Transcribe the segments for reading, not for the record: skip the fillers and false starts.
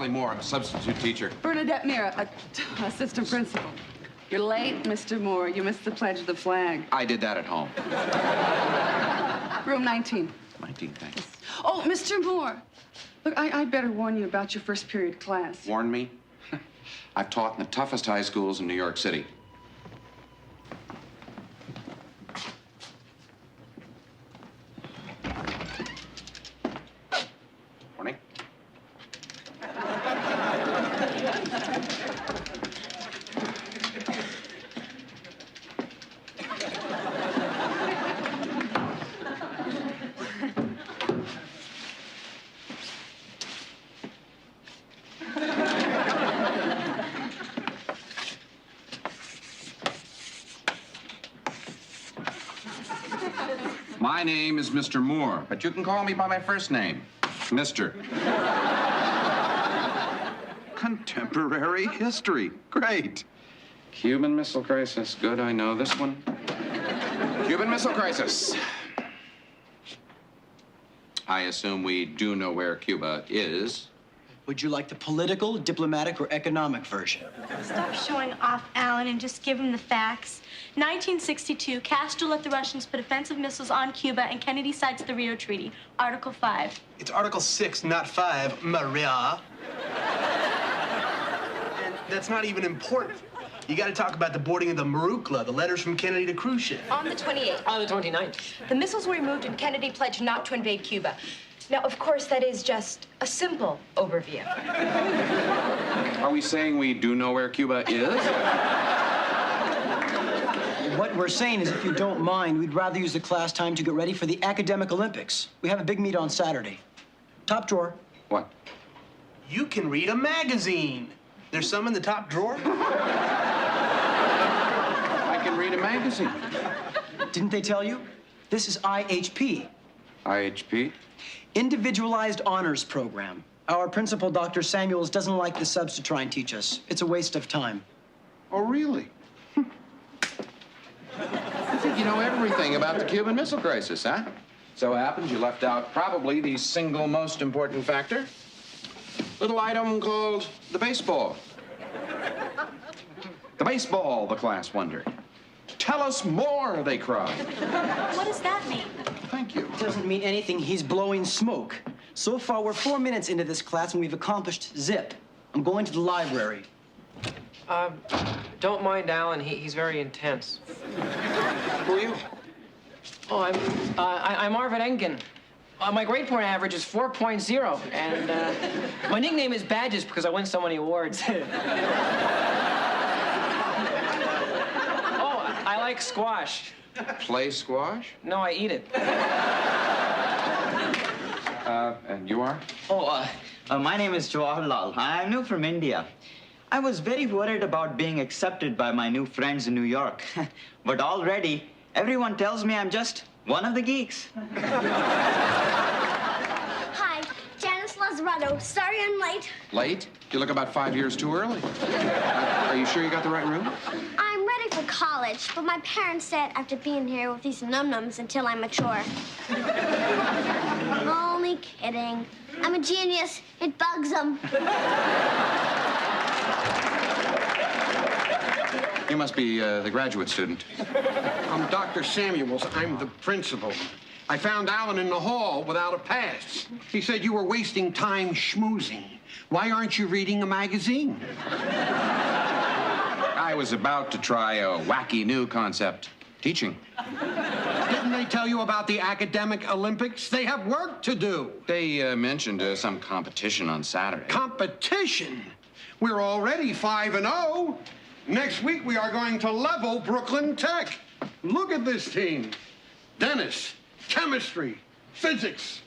Charlie Moore. I'm a substitute teacher. Bernadette Mira, assistant principal. You're late, Mr. Moore. You missed the pledge of the flag. I did that at home. Room 19. 19, thanks. Oh, Mr. Moore. Look, I'd better warn you about your first period class. Warn me? I've taught in the toughest high schools in New York City. Morning. My name is Mr. Moore, but you can call me by my first name, Mr. Contemporary history. Great. Cuban Missile Crisis. Good, I know this one. Cuban Missile Crisis. I assume we do know where Cuba is. Would you like the political, diplomatic, or economic version? Stop showing off, Alan, and just give him the facts. 1962, Castro let the Russians put offensive missiles on Cuba, and Kennedy cites the Rio Treaty, Article 5. It's Article 6, not 5, Maria. And that's not even important. You got to talk about the boarding of the Marukla, the letters from Kennedy to Khrushchev. On the 28th. On the 29th. The missiles were removed and Kennedy pledged not to invade Cuba. Now, of course, that is just a simple overview. Are we saying we do know where Cuba is? What we're saying is, if you don't mind, we'd rather use the class time to get ready for the Academic Olympics. We have a big meet on Saturday. Top drawer. What? You can read a magazine. There's some in the top drawer. I can read a magazine. Didn't they tell you? This is IHP. IHP? Individualized Honors Program. Our principal, Dr. Samuels, doesn't like the subs to try and teach us. It's a waste of time. Oh, really? I think you know everything about the Cuban Missile Crisis, huh? So happens you left out probably the single most important factor. Little item called the baseball. The baseball, the class wondered. Tell us more, they cried. What does that mean? Thank you. It doesn't mean anything. He's blowing smoke. So far, we're 4 minutes into this class, and we've accomplished zip. I'm going to the library. Don't mind Alan. He's very intense. Who are you? Oh, I'm Arvid Engen. My grade point average is 4.0, and my nickname is Badges because I win so many awards. I like squash. Play squash? No, I eat it. And you are? My name is Jawaharlal. I'm new from India. I was very worried about being accepted by my new friends in New York. But already, everyone tells me I'm just one of the geeks. Hi, Janice Lazzarato. Sorry I'm late. Late? You look about 5 years too early. Are you sure you got the right room? I'm ready for college, but my parents said I have to be in here with these num-nums until I'm mature. Only kidding. I'm a genius. It bugs them. You must be the graduate student. I'm Dr. Samuels. I'm the principal. I found Alan in the hall without a pass. He said you were wasting time schmoozing. Why aren't you reading a magazine? I was about to try a wacky new concept, teaching. Didn't they tell you about the Academic Olympics? They have work to do. They mentioned some competition on Saturday. Competition? We're already 5-0. Next week, we are going to level Brooklyn Tech. Look at this team. Dennis, chemistry, physics.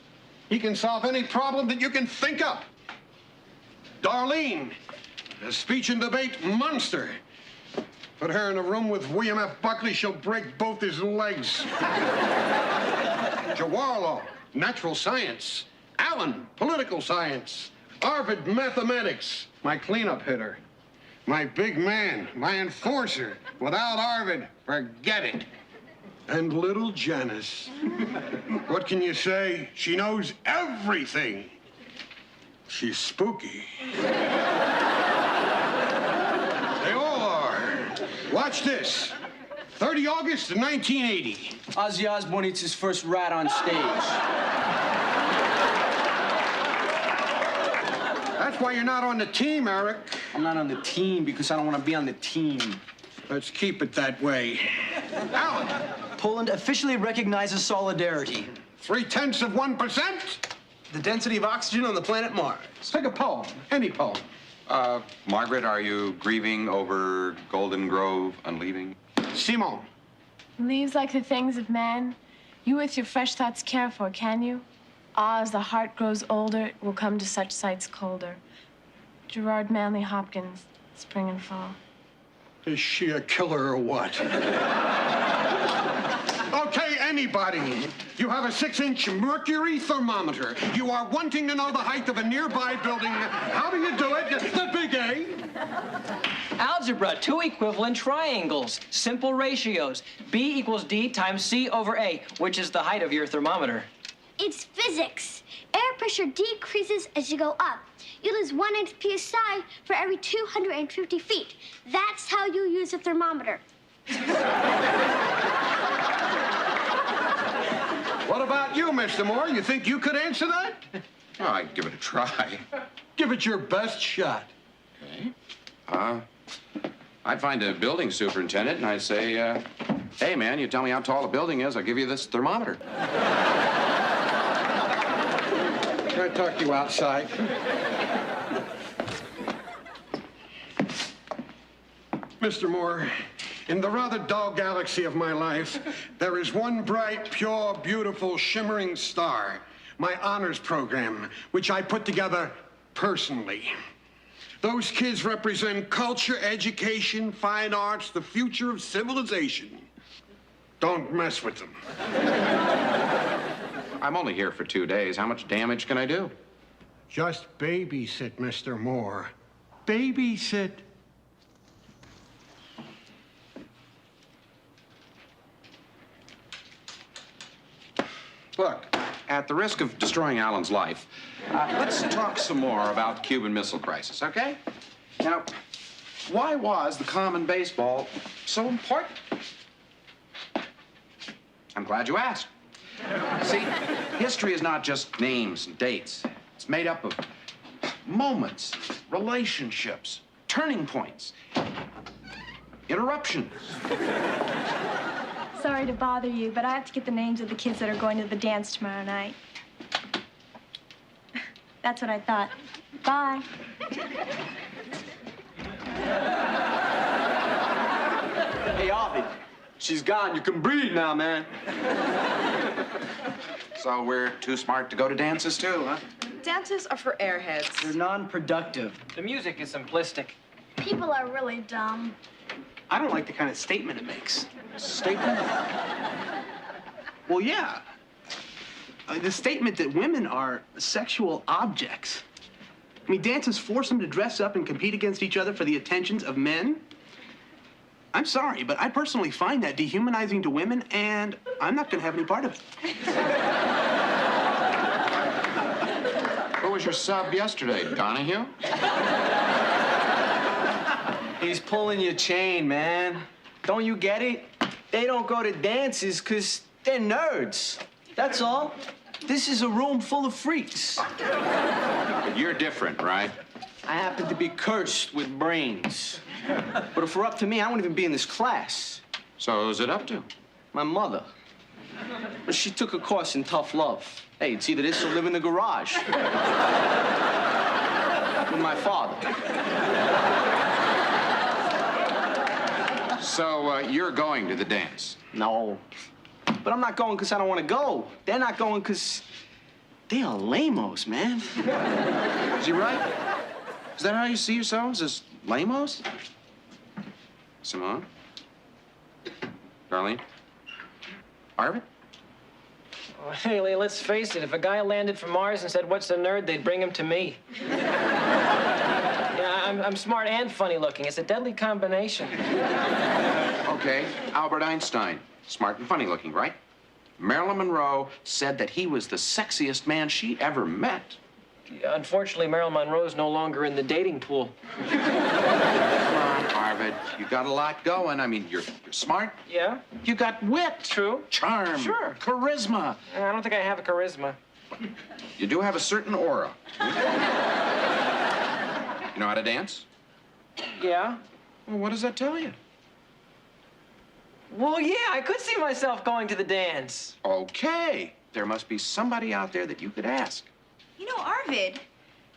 He can solve any problem that you can think up. Darlene, a speech and debate monster. Put her in a room with William F. Buckley, she'll break both his legs. Jawaharlal, natural science. Alan, political science. Arvid, mathematics. My cleanup hitter. My big man, my enforcer. Without Arvid, forget it. And little Janice. What can you say? She knows everything. She's spooky. They all are. Watch this. 30 August of 1980. Ozzy Osbourne eats his first rat on stage. That's why you're not on the team, Eric. I'm not on the team because I don't want to be on the team. Let's keep it that way. Alan, Poland officially recognizes solidarity. 0.3%? The density of oxygen on the planet Mars. Pick a poem, any poem. Margaret, are you grieving over Golden Grove unleaving? Simon. Leaves like the things of man, you with your fresh thoughts care for, can you? Ah, as the heart grows older, it will come to such sights colder. Gerard Manley Hopkins, spring and fall. Is she a killer or what? Okay, anybody. You have a 6-inch mercury thermometer. You are wanting to know the height of a nearby building. How do you do it? The big A. Algebra, two equivalent triangles, simple ratios. B equals D times C over A, which is the height of your thermometer. It's physics. Air pressure decreases as you go up. You lose 1/8 psi for every 250 feet. That's how you use a thermometer. What about you, Mr. Moore? You think you could answer that? Oh, I'd give it a try. Give it your best shot. Okay. I'd find a building superintendent and I'd say, hey, man, you tell me how tall a building is, I'll give you this thermometer. Can I talk to you outside? Mr. Moore, in the rather dull galaxy of my life, there is one bright, pure, beautiful, shimmering star, my honors program, which I put together personally. Those kids represent culture, education, fine arts, the future of civilization. Don't mess with them. I'm only here for 2 days. How much damage can I do? Just babysit, Mr. Moore. Babysit. Look, at the risk of destroying Alan's life, let's talk some more about Cuban Missile Crisis, okay? Now, why was the common baseball so important? I'm glad you asked. See, history is not just names and dates. It's made up of moments, relationships, turning points, interruptions. Sorry to bother you, but I have to get the names of the kids that are going to the dance tomorrow night. That's what I thought. Bye. Hey, Ovid, she's gone. You can breathe now, man. So we're too smart to go to dances too, huh? Dances are for airheads. They're non-productive. The music is simplistic. People are really dumb. I don't like the kind of statement it makes. Statement? Well, yeah. The statement that women are sexual objects. I mean, dances force them to dress up and compete against each other for the attentions of men. I'm sorry, but I personally find that dehumanizing to women, and I'm not going to have any part of it. Who was your sub yesterday, Donahue? He's pulling your chain, man. Don't you get it? They don't go to dances because they're nerds. That's all. This is a room full of freaks. But you're different, right? I happen to be cursed with brains. But if it were up to me, I wouldn't even be in this class. So who's it up to? My mother. But she took a course in tough love. Hey, it's either this or live in the garage. With my father. So you're going to the dance? No. But I'm not going because I don't want to go. They're not going because they are lamos, man. Is he right? Is that how you see yourselves, as lamos? Simone? Darlene? Arvid? Well, hey, let's face it. If a guy landed from Mars and said, "What's a nerd?" they'd bring him to me. Yeah, I'm smart and funny looking. It's a deadly combination. Okay, Albert Einstein. Smart and funny looking, right? Marilyn Monroe said that he was the sexiest man she ever met. Unfortunately, Marilyn Monroe's no longer in the dating pool. Come on, Arvid. You got a lot going. I mean, you're smart. Yeah? You got wit. True. Charm. Sure. Charisma. I don't think I have a charisma. You do have a certain aura. You know how to dance? Yeah? Well, what does that tell you? Well, yeah, I could see myself going to the dance. Okay. There must be somebody out there that you could ask. You know, Arvid,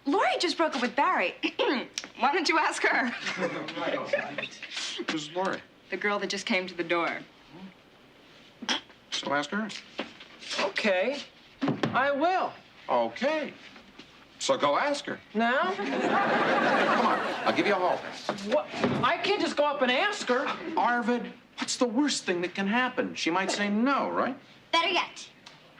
Lori just broke up with Barry. Why don't you ask her? Who's Lori? The girl that just came to the door. So ask her. Okay. I will. Okay. So go ask her. Now? Come on. I'll give you a halter. What? I can't just go up and ask her. Arvid, what's the worst thing that can happen? She might say no, right? Better yet,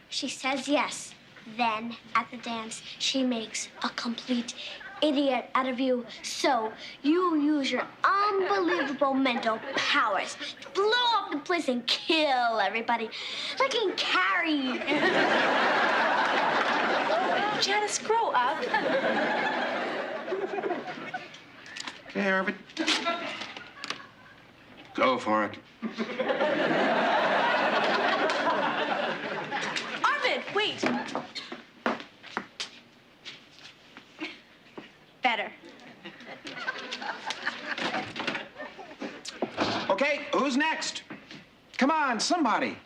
she says yes. Then, at the dance, she makes a complete idiot out of you. So, you use your unbelievable mental powers to blow up the place and kill everybody. Like in Carrie. Janice, grow up. Okay, Arvid. Go for it. Arvid, wait. Better. Okay, who's next? Come on, somebody.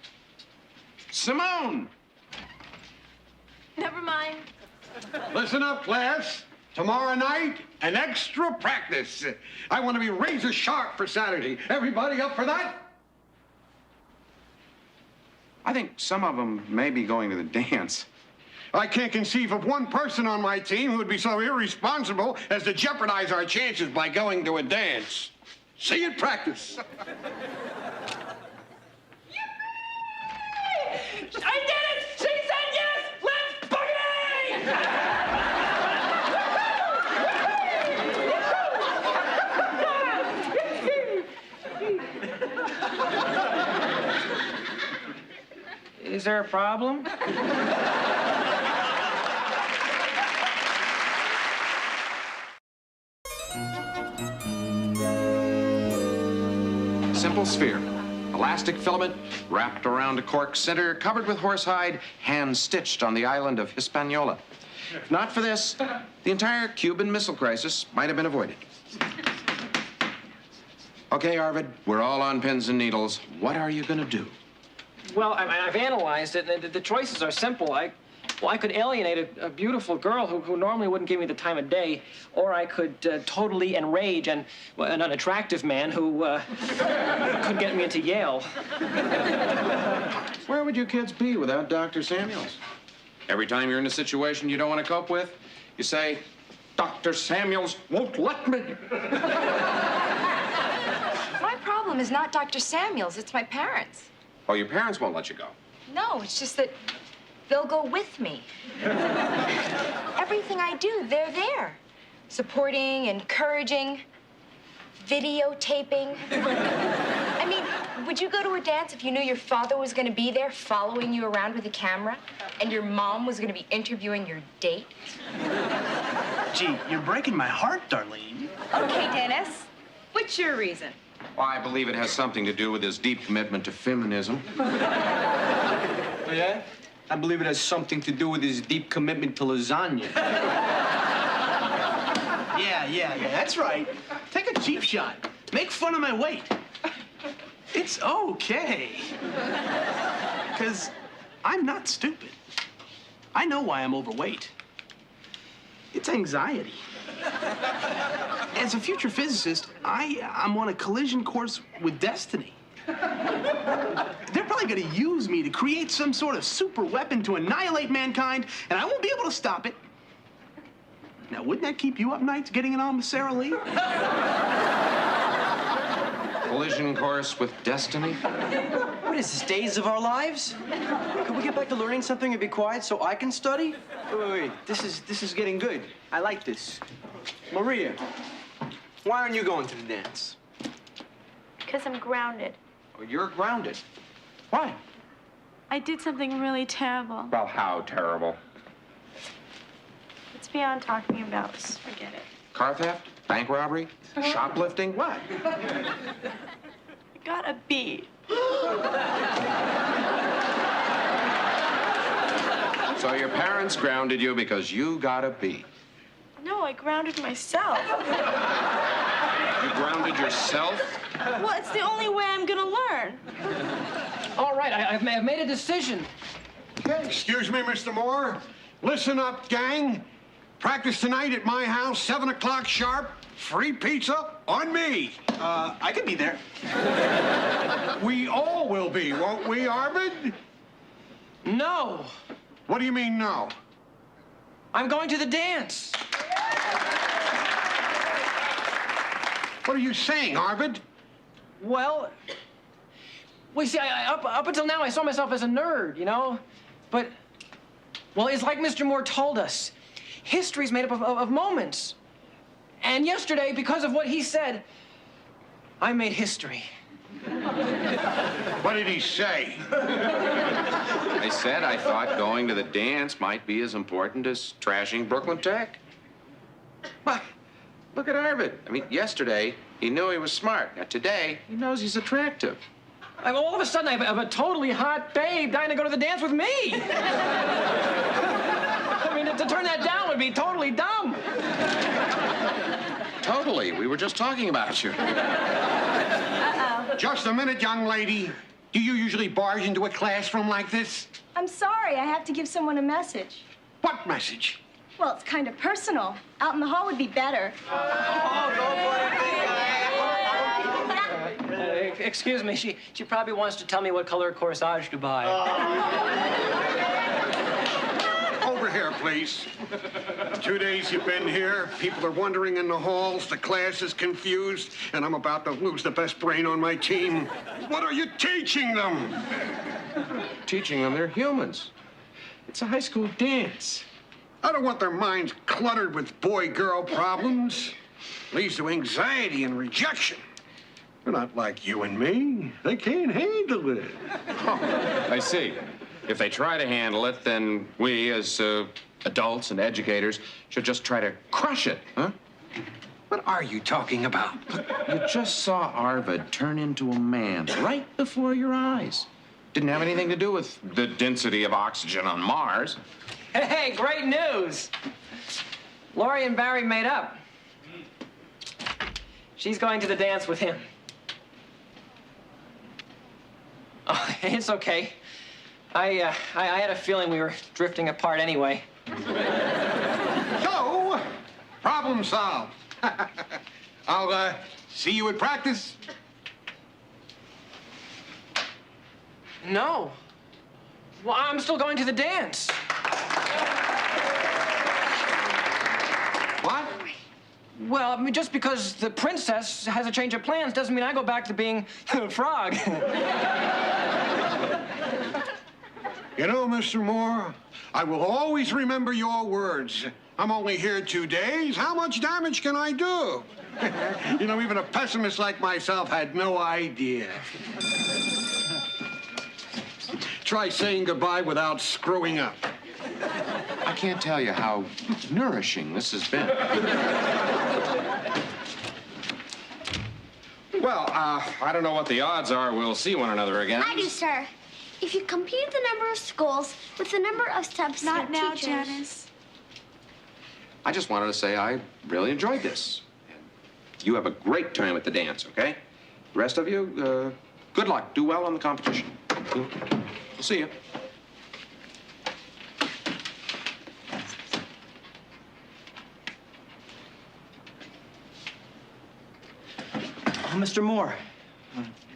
Simone. Never mind. Listen up, class. Tomorrow night, an extra practice. I want to be razor sharp for Saturday. Everybody up for that? I think some of them may be going to the dance. I can't conceive of one person on my team who would be so irresponsible as to jeopardize our chances by going to a dance. See you at practice. I did it! She said yes! Let's boogie! Is there a problem? Simple sphere. Elastic filament wrapped around a cork center, covered with horsehide, hand-stitched on the island of Hispaniola. If not for this, the entire Cuban Missile Crisis might have been avoided. Okay, Arvid, we're all on pins and needles. What are you gonna do? Well, I've analyzed it, and the choices are simple. I could alienate a beautiful girl who normally wouldn't give me the time of day, or I could totally enrage an unattractive man who could get me into Yale. Where would you kids be without Dr. Samuels? Every time you're in a situation you don't want to cope with, you say, Dr. Samuels won't let me. My problem is not Dr. Samuels, it's my parents. Oh, your parents won't let you go. No, it's just that they'll go with me. Everything I do, they're there. Supporting, encouraging, videotaping. I mean, would you go to a dance if you knew your father was going to be there following you around with a camera and your mom was going to be interviewing your date? Gee, you're breaking my heart, Darlene. Okay, Dennis. What's your reason? Well, I believe it has something to do with his deep commitment to feminism. Oh, yeah? I believe it has something to do with his deep commitment to lasagna. Yeah, that's right. Take a cheap shot. Make fun of my weight. It's okay. Because I'm not stupid. I know why I'm overweight. It's anxiety. As a future physicist, I'm on a collision course with destiny. They're probably going to use me to create some sort of super weapon to annihilate mankind, and I won't be able to stop it. Now, wouldn't that keep you up nights getting it on with Sarah Lee? Collision course with destiny? What is this, Days of Our Lives? Could we get back to learning something and be quiet so I can study? Wait. This is getting good. I like this. Maria, why aren't you going to the dance? Because I'm grounded. Oh, you're grounded. Why? I did something really terrible. Well, how terrible? It's beyond talking about. Just forget it. Car theft? Bank robbery? Shoplifting? What? I got a B. So your parents grounded you because you got a B. No, I grounded myself. You grounded yourself? Well, it's the only way I'm gonna learn. All right, I've made a decision. Excuse me, Mr. Moore. Listen up, gang. Practice tonight at my house, 7 o'clock sharp. Free pizza on me. I could be there. We all will be, won't we, Arvid? No, What do you mean, no? I'm going to the dance. What are you saying, Arvid? Well, you see, up until now, I saw myself as a nerd, you know? But, well, it's like Mr. Moore told us. History's made up of moments. And yesterday, because of what he said, I made history. What did he say? I said I thought going to the dance might be as important as trashing Brooklyn Tech. Well, look at Arvid. I mean, yesterday, he knew he was smart. Now, today, he knows he's attractive. All of a sudden, I have a totally hot babe dying to go to the dance with me. I mean, to turn that down would be totally dumb. Totally. We were just talking about you. Just a minute, young lady. Do you usually barge into a classroom like this? I'm sorry, I have to give someone a message. What message? Well, it's kind of personal. Out in the hall would be better. Excuse me, she probably wants to tell me what color corsage to buy. Over here, please. 2 days you've been here. People are wandering in the halls. The class is confused. And I'm about to lose the best brain on my team. What are you teaching them? Teaching them they're humans. It's a high school dance. I don't want their minds cluttered with boy-girl problems. Leads to anxiety and rejection. They're not like you and me. They can't handle it. Oh, I see. If they try to handle it, then we, as adults and educators, should just try to crush it, huh? What are you talking about? You just saw Arvid turn into a man right before your eyes. Didn't have anything to do with the density of oxygen on Mars. Hey, great news. Laurie and Barry made up. She's going to the dance with him. Oh, it's okay. I had a feeling we were drifting apart anyway. So, problem solved. I'll see you at practice. No. Well, I'm still going to the dance. What? Well, I mean, just because the princess has a change of plans doesn't mean I go back to being a frog. You know, Mr. Moore, I will always remember your words. I'm only here 2 days. How much damage can I do? You know, even a pessimist like myself had no idea. Try saying goodbye without screwing up. I can't tell you how nourishing this has been. Well, I don't know what the odds are we'll see one another again. I do, sir. If you compute the number of schools with the number of substitute Not now, teachers... Janice. I just wanted to say I really enjoyed this. And you have a great time at the dance, okay? The rest of you, good luck. Do well on the competition. We'll see you. Oh, Mr. Moore,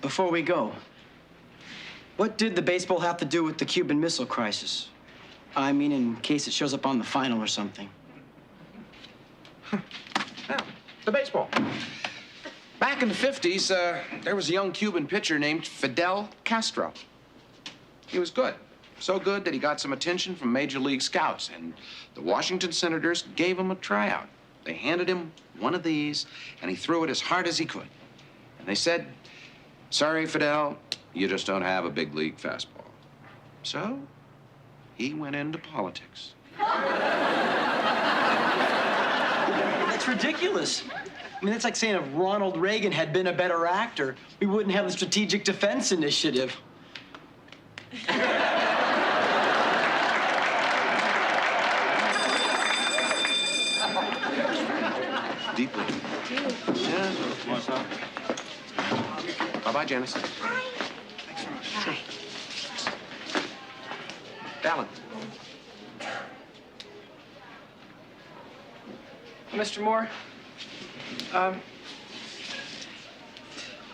before we go, what did the baseball have to do with the Cuban Missile Crisis? I mean, in case it shows up on the final or something. Now, the baseball. Back in the 50s, there was a young Cuban pitcher named Fidel Castro. He was good. So good that he got some attention from Major League scouts, and the Washington Senators gave him a tryout. They handed him one of these, and he threw it as hard as he could. And they said, "Sorry, Fidel, you just don't have a big league fastball." So he went into politics. ridiculous. I mean, that's like saying if Ronald Reagan had been a better actor, we wouldn't have the Strategic Defense Initiative. Deeply. Yeah. Bye-bye, Janice. Bye. Alan. Mr. Moore,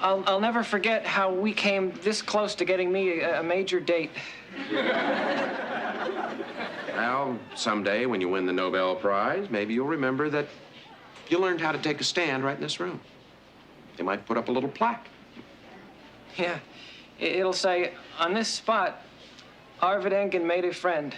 I'll never forget how we came this close to getting me a major date. Well, someday when you win the Nobel Prize, maybe you'll remember that you learned how to take a stand right in this room. They might put up a little plaque. Yeah, it'll say, on this spot, Arvid Engen made a friend.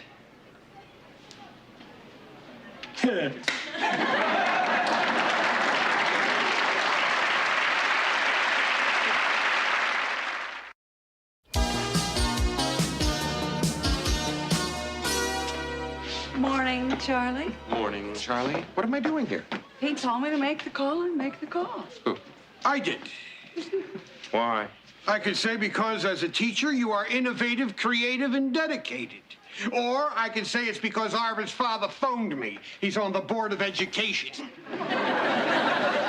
Morning, Charlie. Morning, Charlie. What am I doing here? He told me to make the call and make the call. Who? I did. Why? I could say because as a teacher, you are innovative, creative, and dedicated. Or I could say it's because Arvid's father phoned me. He's on the Board of Education.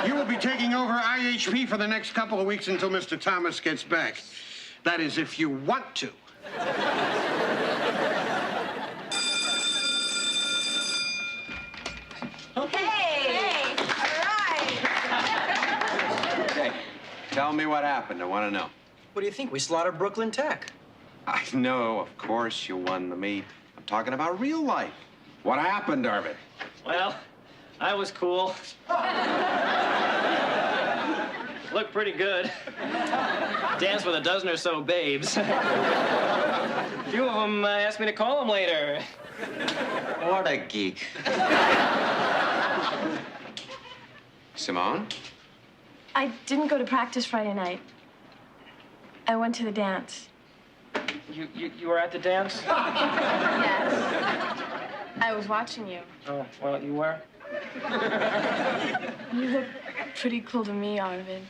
You will be taking over IHP for the next couple of weeks until Mr. Thomas gets back. That is, if you want to. Okay. Tell me what happened. I want to know. What do you think? We slaughtered Brooklyn Tech. I know, of course, you won the meet. I'm talking about real life. What happened, Arvid? Well, I was cool. Looked pretty good. Danced with a dozen or so babes. A few of them asked me to call them later. What a geek. Simone? I didn't go to practice Friday night. I went to the dance. You were at the dance? Yes. I was watching you. Oh, well, you were? You look pretty cool to me, Arvid.